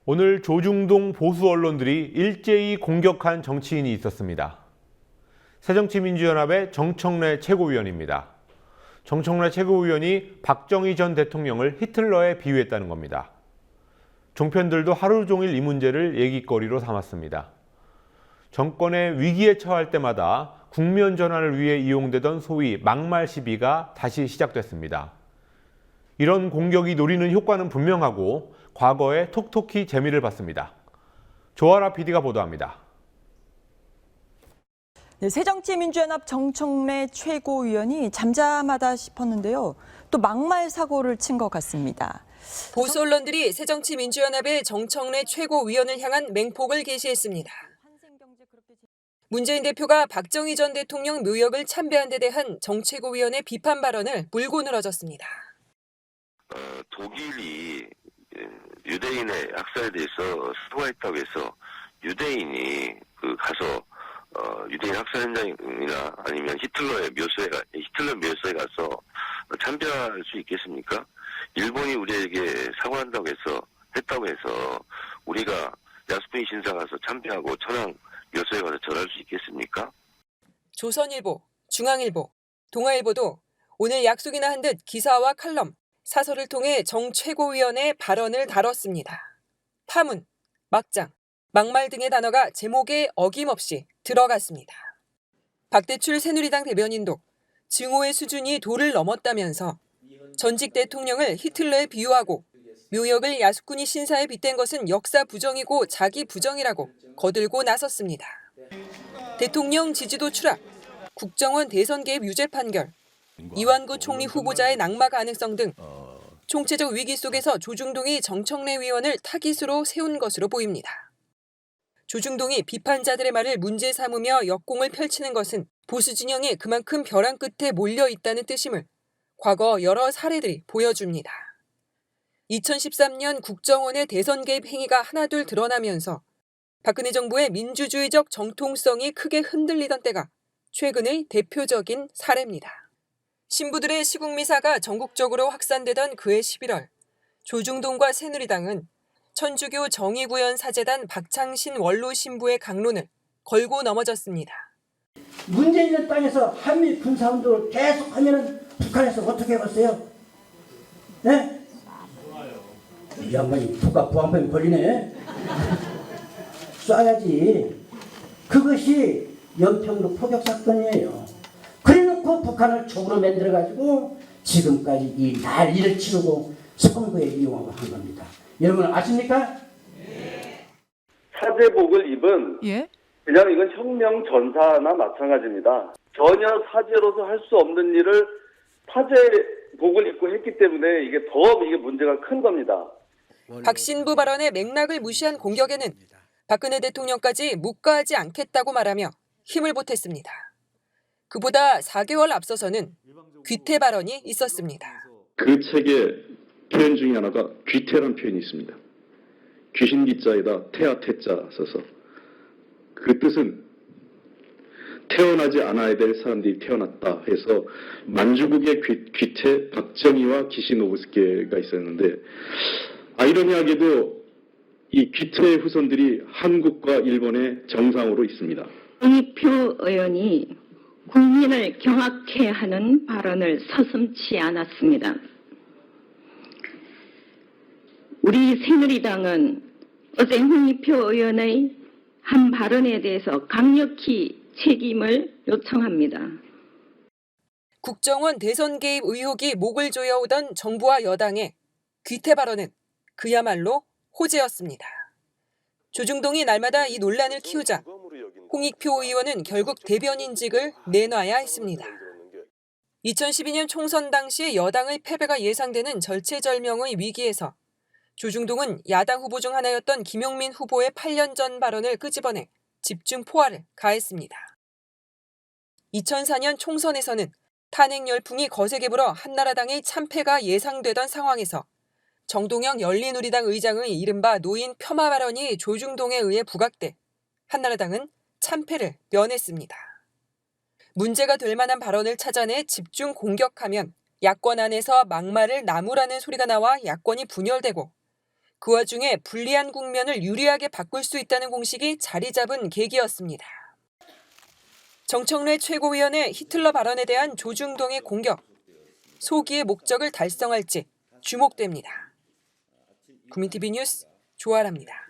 오늘 조중동 보수 언론들이 일제히 공격한 정치인이 있었습니다. 새정치민주연합의 정청래 최고위원입니다. 정청래 최고위원이 박정희 전 대통령을 히틀러에 비유했다는 겁니다. 종편들도 하루 종일 이 문제를 얘기거리로 삼았습니다. 정권의 위기에 처할 때마다 국면 전환을 위해 이용되던 소위 막말 시비가 다시 시작됐습니다. 이런 공격이 노리는 효과는 분명하고 과거에 톡톡히 재미를 봤습니다. 조아라 PD가 보도합니다. 네, 새정치민주연합 정청래 최고위원이 잠잠하다 싶었는데요. 또 막말 사고를 친 것 같습니다. 보수 언론들이 새정치민주연합의 정청래 최고위원을 향한 맹폭을 게시했습니다. 문재인 대표가 박정희 전 대통령 묘역을 참배한 데 대한 정 최고위원의 비판 발언을 물고 늘어졌습니다. 독일이 유대인의 학살에 대해서 사과했다고 해서 유대인이 가서 유대인 학살 현장이나 아니면 히틀러 묘소에 가서 참배할 수 있겠습니까? 일본이 우리에게 했다고 해서 우리가 야스쿠니 신사 가서 참배하고 천황 묘소에 가서 절할 수 있겠습니까? 조선일보, 중앙일보, 동아일보도 오늘 약속이나 한 듯 기사와 칼럼, 사설을 통해 정 최고위원의 발언을 다뤘습니다. 파문, 막장, 막말 등의 단어가 제목에 어김없이 들어갔습니다. 박대출 새누리당 대변인도 증오의 수준이 도를 넘었다면서 전직 대통령을 히틀러에 비유하고 묘역을 야스쿠니 신사에 빗댄 것은 역사 부정이고 자기 부정이라고 거들고 나섰습니다. 대통령 지지도 추락, 국정원 대선 개입 유죄 판결, 이완구 총리 후보자의 낙마 가능성 등 총체적 위기 속에서 조중동이 정청래 위원을 타깃으로 세운 것으로 보입니다. 조중동이 비판자들의 말을 문제 삼으며 역공을 펼치는 것은 보수 진영이 그만큼 벼랑 끝에 몰려 있다는 뜻임을 과거 여러 사례들이 보여줍니다. 2013년 국정원의 대선 개입 행위가 하나둘 드러나면서 박근혜 정부의 민주주의적 정통성이 크게 흔들리던 때가 최근의 대표적인 사례입니다. 신부들의 시국미사가 전국적으로 확산되던 그해 11월, 조중동과 새누리당은 천주교 정의구현 사재단 박창신 원로 신부의 강론을 걸고 넘어졌습니다. 문제 있는 땅에서 한미 군사운동을 계속하면은 북한에서 어떻게 해봤어요? 네? 이 양반이 부안범이 걸리네. 쏴야지. 그것이 연평도 포격 사건이에요. 그래놓고 북한을 적으로 만들어가지고 지금까지 이 난리를 치르고 선거에 이용하고 한 겁니다. 여러분 아십니까? 사제복을 입은 그냥 이건 혁명 전사나 마찬가지입니다. 전혀 사제로서 할 수 없는 일을 사제복을 입고 했기 때문에 이게 문제가 큰 겁니다. 박 신부 발언의 맥락을 무시한 공격에는 박근혜 대통령까지 묵과하지 않겠다고 말하며 힘을 보탰습니다. 그보다 4개월 앞서서는 귀태 발언이 있었습니다. 그 책의 표현 중에 하나가 귀태란 표현이 있습니다. 귀신 기자에다 태아 태자 써서 그 뜻은 태어나지 않아야 될 사람들이 태어났다 해서 만주국의 귀태 박정희와 기시노부스케가 있었는데 아이러니하게도 이 귀태의 후손들이 한국과 일본의 정상으로 있습니다. 홍익표 의원이 국민을 경악해 하는 발언을 서슴지 않았습니다. 우리 새누리당은 어제 홍익표 의원의 한 발언에 대해서 강력히 책임을 요청합니다. 국정원 대선 개입 의혹이 목을 조여오던 정부와 여당의 귀태 발언은 그야말로 호재였습니다. 조중동이 날마다 이 논란을 키우자 홍익표 의원은 결국 대변인직을 내놔야 했습니다. 2012년 총선 당시 여당의 패배가 예상되는 절체절명의 위기에서 조중동은 야당 후보 중 하나였던 김용민 후보의 8년 전 발언을 끄집어내 집중 포화를 가했습니다. 2004년 총선에서는 탄핵 열풍이 거세게 불어 한나라당의 참패가 예상되던 상황에서 정동영 열린우리당 의장의 이른바 노인 폄하 발언이 조중동에 의해 부각돼 한나라당은 참패를 면했습니다. 문제가 될 만한 발언을 찾아내 집중 공격하면 야권 안에서 막말을 나무라는 소리가 나와 야권이 분열되고 그 와중에 불리한 국면을 유리하게 바꿀 수 있다는 공식이 자리 잡은 계기였습니다. 정청래 최고위원의 히틀러 발언에 대한 조중동의 공격. 소기의 목적을 달성할지 주목됩니다. 국민TV 뉴스 조아라입니다.